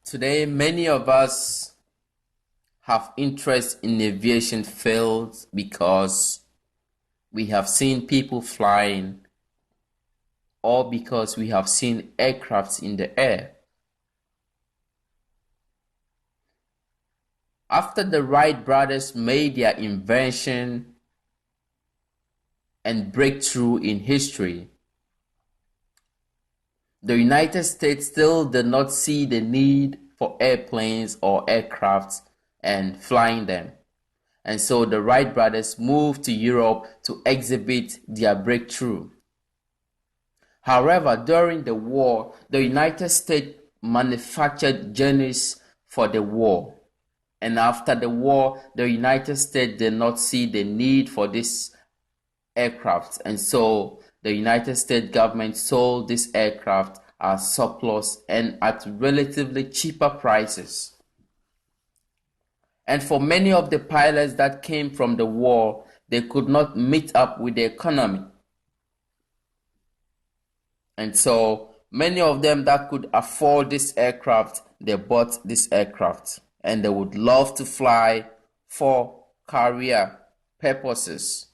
Today, many of us have interest in aviation fields because we have seen people flying or because we have seen aircrafts in the air. After the Wright brothers made their invention and breakthrough in history, the United States still did not see the need for airplanes or aircrafts and flying them. And so the Wright brothers moved to Europe to exhibit their breakthrough. However, during the war, the United States manufactured journeys for the war. And after the war, the United States did not see the need for this aircraft. And so the United States government sold this aircraft as surplus and at relatively cheaper prices. And for many of the pilots that came from the war, they could not meet up with the economy. And so many of them that could afford this aircraft, they bought this aircraft. And they would love to fly for career purposes.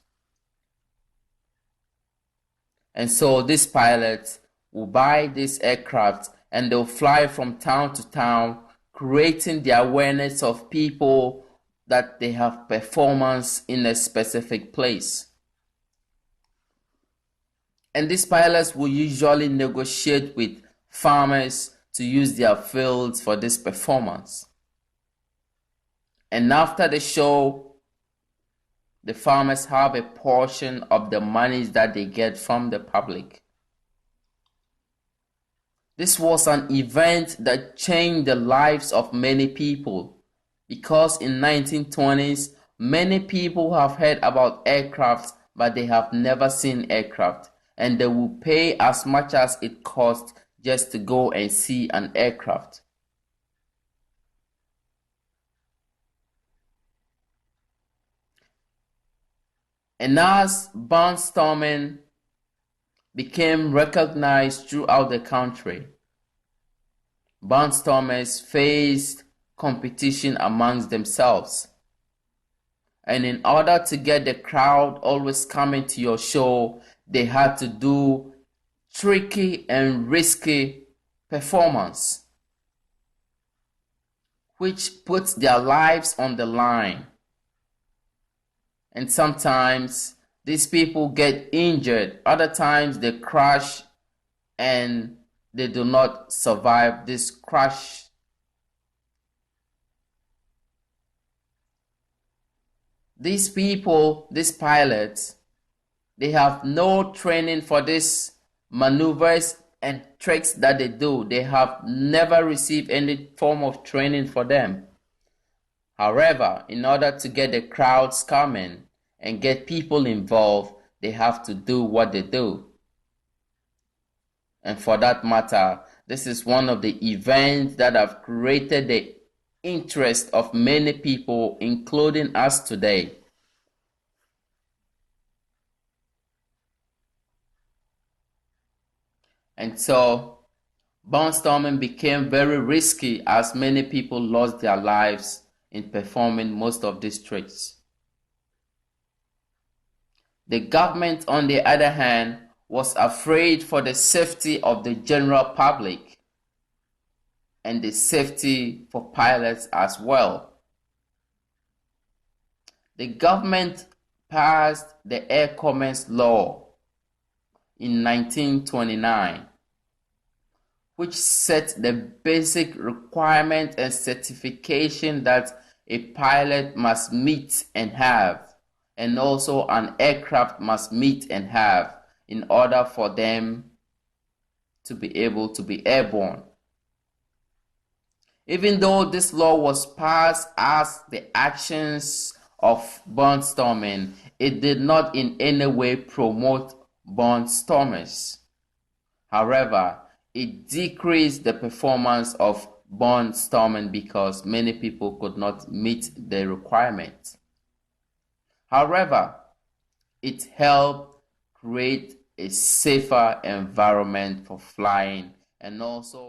And so these pilots will buy this aircraft and they'll fly from town to town, creating the awareness of people that they have performance in a specific place. And these pilots will usually negotiate with farmers to use their fields for this performance. And after the show, the farmers have a portion of the monies that they get from the public. This was an event that changed the lives of many people because in 1920s, many people have heard about aircraft, but they have never seen aircraft, and they will pay as much as it costs just to go and see an aircraft. And as barnstorming became recognized throughout the country, barnstormers faced competition amongst themselves. And in order to get the crowd always coming to your show, they had to do tricky and risky performance, which puts their lives on the line. And sometimes these people get injured. Other times they crash and they do not survive this crash. These people, these pilots, they have no training for these maneuvers and tricks that they do. They have never received any form of training for them. However, in order to get the crowds coming and get people involved, they have to do what they do. And for that matter, this is one of the events that have created the interest of many people, including us today. And so, barnstorming became very risky as many people lost their lives in performing most of these tricks. The government, on the other hand, was afraid for the safety of the general public and the safety for pilots as well. The government passed the Air Commerce Law in 1929, which set the basic requirement and certification that a pilot must meet and have, and also an aircraft must meet and have in order for them to be able to be airborne. Even though this law was passed as the actions of barnstorming, it did not in any way promote barnstormers. However, it decreased the performance of barnstorming because many people could not meet the requirements. However, it helped create a safer environment for flying and also